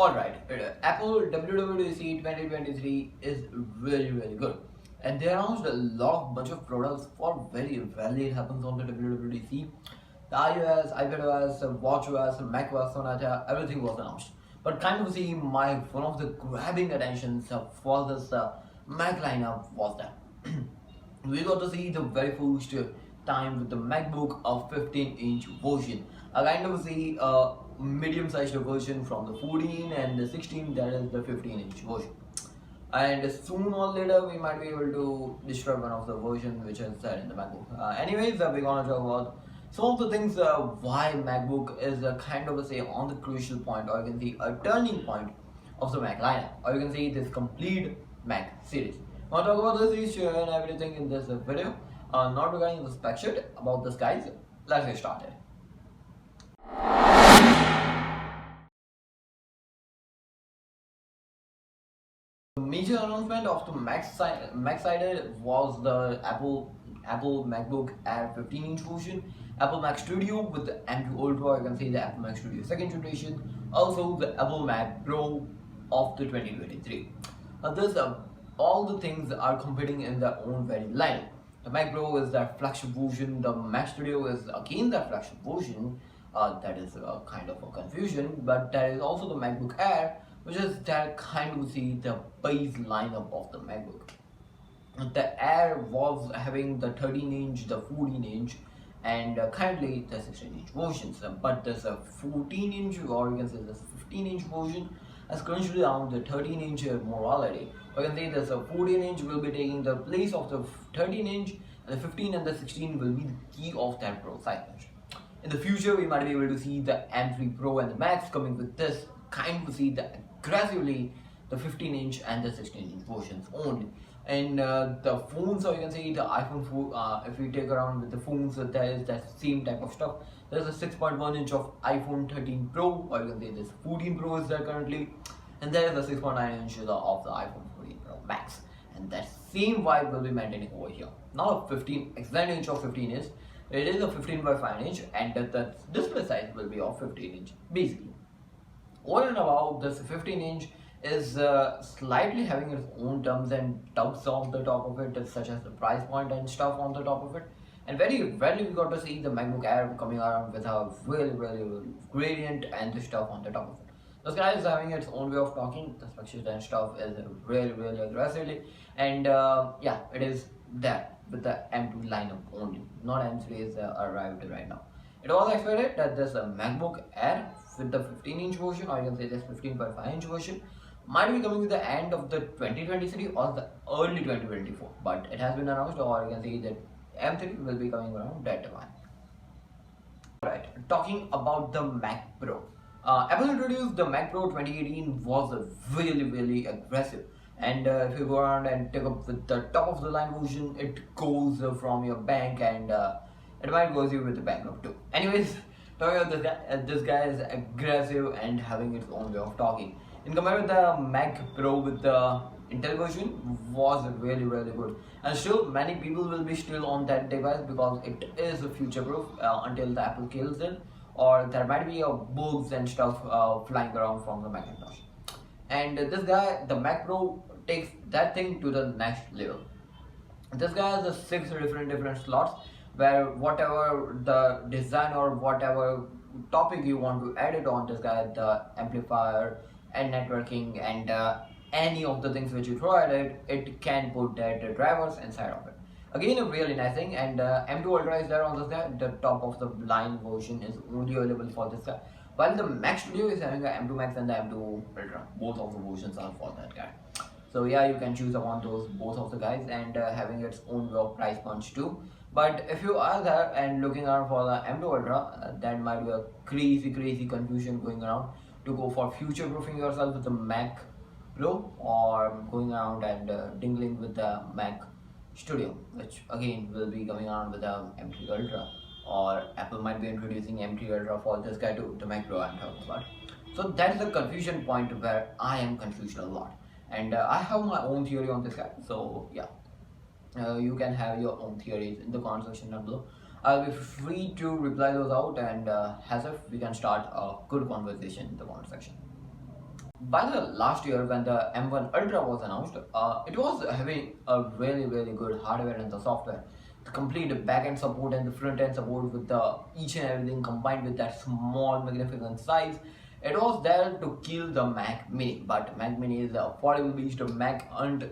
Alright, Apple WWDC 2023 is really good. And they announced a bunch of products for very rarely it happens on the WWDC. The iOS, iPadOS, WatchOS, macOS, Sonata, everything was announced. But kind of see one of the grabbing attentions for this Mac lineup was that we got to see the very first time with the MacBook of 15-inch version. I kind of see a medium-sized version from the 14 and the 16, that is the 15-inch version. And soon or later we might be able to describe one of the versions which is there in the MacBook. Anyways, we're gonna talk about some of the things why MacBook is kind of say on the crucial point, or you can see a turning point of the Mac lineup, or you can see this complete Mac series. I'll talk about this issue and everything in this video. Not regarding the spec sheet about this, guys. Let's get started. The major announcement of the Mac side was the Apple MacBook Air 15-inch version, Apple Mac Studio with the M2 Ultra. You can see the Apple Mac Studio 2nd generation, also the Apple Mac Pro of the 2023. This all the things are competing in their own very line. The Mac Pro is that flagship version, the Mac Studio is again that flagship version. That is kind of a confusion, but there is also the MacBook Air, which is that kind of see the base lineup of the MacBook. The Air was having the 13-inch, the 14-inch, and currently the 16-inch versions. But there's a 14-inch, or you can say this 15-inch version, has currently down the 13-inch morality. Or you can say there's a 14-inch will be taking the place of the 13-inch, and the 15 and the 16 will be the key of that Pro segment. In the future, we might be able to see the M3 Pro and the Max coming with this kind of see the aggressively the 15-inch and the 16-inch versions only. And the phones, or you can say the iPhone 4, if we take around with the phones, there is that same type of stuff. There's a 6.1 inch of iPhone 13 Pro, or you can say this 14 Pro is there currently, and there is the 6.9 inches of the iPhone 14 Pro Max, and that same vibe will be maintaining over here. Not a 15 exact inch of 15 is, it is a 15 by 5 inch, and the display size will be of 15 inch basically. Over and above this 15 inch is slightly having its own terms and tubs on the top of it, such as the price point and stuff on the top of it. And very rarely we got to see the MacBook Air coming around with a really gradient and the stuff on the top of it. This guy is having its own way of talking. The structures and stuff is really aggressively, and yeah, it is there with the M2 lineup only. Not M3 is arrived right now. It was expected that this MacBook Air with the 15-inch version, or you can say this 15.5-inch version, might be coming at the end of the 2023 or the early 2024, but it has been announced, or you can say that M3 will be coming around that time. Alright, talking about the Mac Pro. Apple introduced the Mac Pro 2018 was really aggressive, and if you go around and take up with the top of the line version, it goes from your bank, and it might goes you with the banknote too. Anyways, talking about this guy is aggressive and having its own way of talking. In comparison, the Mac Pro with the Intel version was really good, and still many people will be still on that device because it is future proof until the Apple kills it, or there might be bugs and stuff flying around from the Macintosh. And this guy, the Mac Pro, takes that thing to the next level. This guy has 6 different slots where whatever the design or whatever topic you want to add it on this guy, the amplifier and networking and any of the things which you throw at it, it can put that drivers inside of it. Again, a really nice thing, and M2 Ultra is there on this guy. The top of the line version is only available for this guy, while the Mac Studio is having the M2 Max and the M2 Ultra. Both of the versions are for that guy. So yeah, you can choose among those both of the guys, and having its own price punch too. But if you are there and looking around for the M2 Ultra, that might be a crazy confusion going around to go for future proofing yourself with the Mac Pro, or going around and dingling with the Mac Studio, which again will be coming around with the M3 Ultra, or Apple might be introducing M3 Ultra for this guy too, the Mac Pro I'm talking about. So that's the confusion point where I am confused a lot, and I have my own theory on this guy. So yeah, you can have your own theories in the comment section down below. I'll be free to reply those out, and as if we can start a good conversation in the comment section. by the last year when the M1 Ultra was announced, it was having a really good hardware and the software. The complete back-end support and the front-end support with the each and everything combined with that small magnificent size. It was there to kill the Mac Mini, but Mac Mini is a affordable beast of Mac and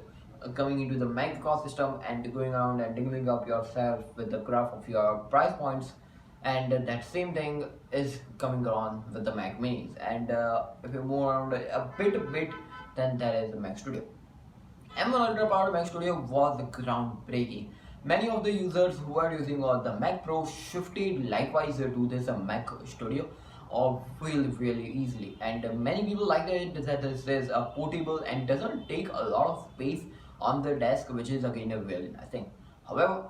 coming into the Mac ecosystem and going around and digging up yourself with the graph of your price points, and that same thing is coming on with the Mac Minis. And if you move around a bit, then there is the Mac Studio. M1 Ultra powered Mac Studio was groundbreaking. Many of the users who are using the Mac Pro shifted likewise to this Mac Studio really easily, and many people like it that this is portable and doesn't take a lot of space on the desk, which is again a really nice thing. However,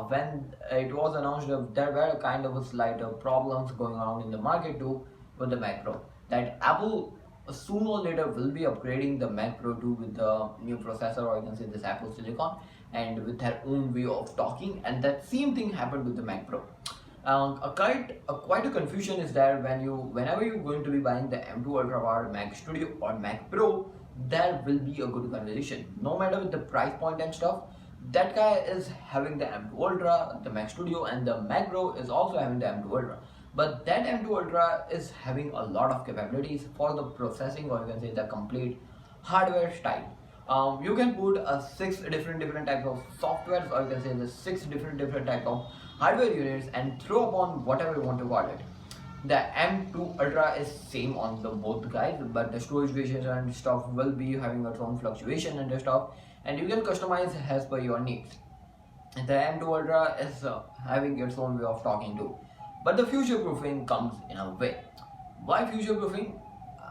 when it was announced, there were kind of a slight problems going on in the market too with the Mac Pro. That Apple sooner or later will be upgrading the Mac Pro 2 with the new processor, or you can say this Apple Silicon, and with their own way of talking. And that same thing happened with the Mac Pro. Quite a confusion is there whenever you're going to be buying the M2 Ultra powered Mac Studio or Mac Pro, there will be a good conversation. No matter with the price point and stuff, that guy is having the M2 Ultra, the Mac Studio, and the Mac Pro is also having the M2 Ultra. But that M2 Ultra is having a lot of capabilities for the processing, or you can say the complete hardware style. You can put six different types of softwares, or you can say the six different types of hardware units and throw upon whatever you want to call it. The M2 Ultra is same on the both guys, but the storage variation and stuff will be having its own fluctuation and stuff, and you can customize as per your needs. The M2 Ultra is having its own way of talking too, but the future proofing comes in a way. Why future proofing?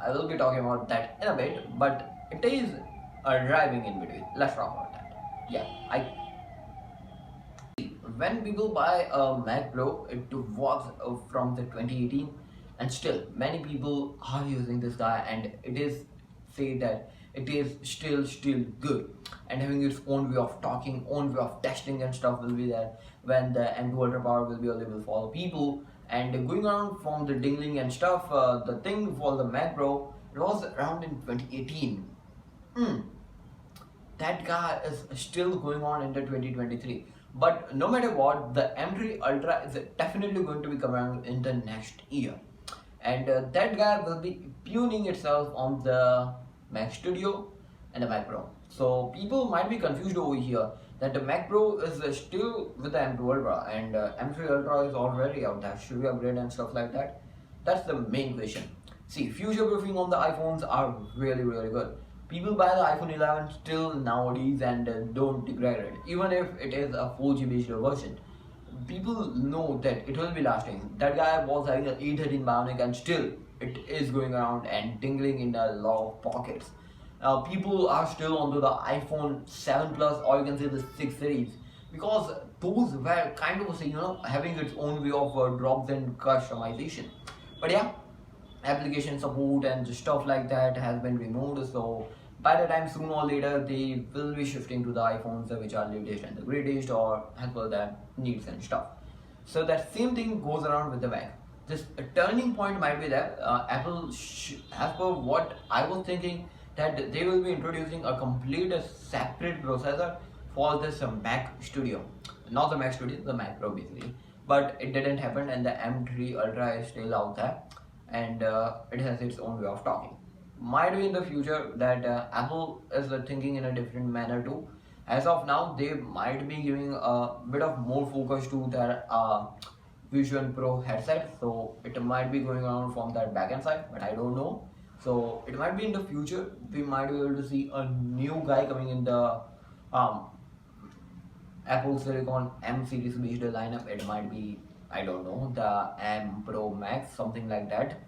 I will be talking about that in a bit, but it is arriving in between. Let's talk about that. Yeah, I when people buy a Mac Pro, it was from the 2018, and still many people are using this guy, and it is say that it is still good and having its own way of talking, own way of testing and stuff will be there when the M2 Ultra Power will be available for the people. And going around from the dingling and stuff, the thing for the Mac Pro, it was around in 2018. That guy is still going on into 2023. But no matter what, the M3 Ultra is definitely going to be coming out in the next year, and that guy will be tuning itself on the Mac Studio and the Mac Pro. So people might be confused over here that the Mac Pro is still with the M2 Ultra, and M3 Ultra is already out there. Should we upgrade and stuff like that? That's the main question. See, future proofing on the iPhones are really good. People buy the iPhone 11 still nowadays and don't degrade it, even if it is a 4G based version. People know that it will be lasting. That guy was having an A13 Bionic and still it is going around and tingling in a lot of pockets. People are still onto the iPhone 7 Plus, or you can say the 6 series, because those were kind of having its own way of drops and customization. But yeah, application support and stuff like that has been removed, so by the time sooner or later they will be shifting to the iPhones which are latest and the greatest, or as per their needs and stuff. So that same thing goes around with the Mac. This turning point might be there. Apple, as per what I was thinking, that they will be introducing a complete separate processor for this Mac Studio, not the Mac Studio, the Mac Pro basically. But it didn't happen, and the M3 Ultra is still out there, and it has its own way of talking. Might be in the future that Apple is thinking in a different manner too. As of now, they might be giving a bit of more focus to their Vision Pro headset, so it might be going on from that backend side, but I don't know. So it might be in the future we might be able to see a new guy coming in the Apple Silicon M series based lineup. It might be, I don't know, the M Pro Max, something like that.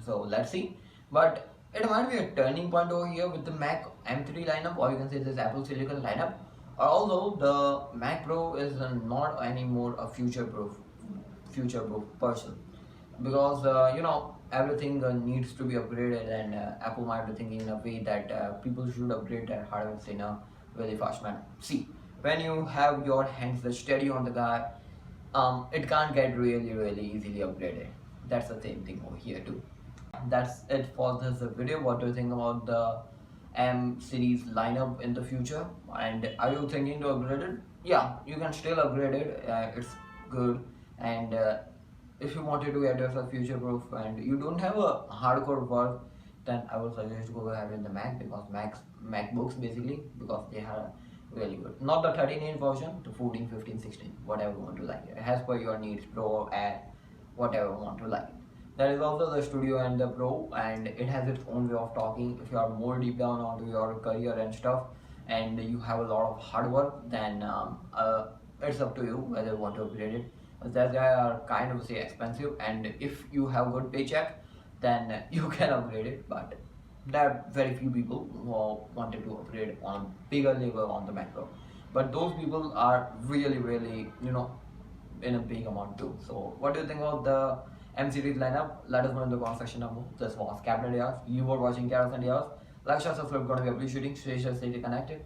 So let's see. But it might be a turning point over here with the Mac M3 lineup, or you can say this Apple Silicon lineup. Although the Mac Pro is not anymore a future-proof person, because everything needs to be upgraded, and Apple might be thinking in a way that people should upgrade their hardware in a very fast manner. See, when you have your hands steady on the guy, it can't get really easily upgraded. That's the same thing over here too. that's it for this video. What do you think about the M series lineup in the future? And are you thinking to upgrade it? Yeah, you can still upgrade it. It's good. And if you wanted to get yourself future proof and you don't have a hardcore work, then I would suggest to go ahead with the Mac, because MacBooks basically, because they are really good. Not the 13-inch version, the 14, 15, 16, whatever you want to like. It has per your needs, Pro, Air, whatever you want to like. There is also the Studio and the Pro, and it has its own way of talking. If you are more deep down onto your career and stuff, and you have a lot of hard work, then it's up to you whether you want to upgrade it. That they are kind of say expensive, and if you have good paycheck, then you can upgrade it. But there are very few people who wanted to upgrade on a bigger level on the macro. But those people are really, really, in a big amount too. So what do you think about the M series lineup? Let us know in the comment section below. This was Captain Diaz. You were watching Carrots and Diaz. Like, share, subscribe, gonna be appreciating. Stay safe, stay connected.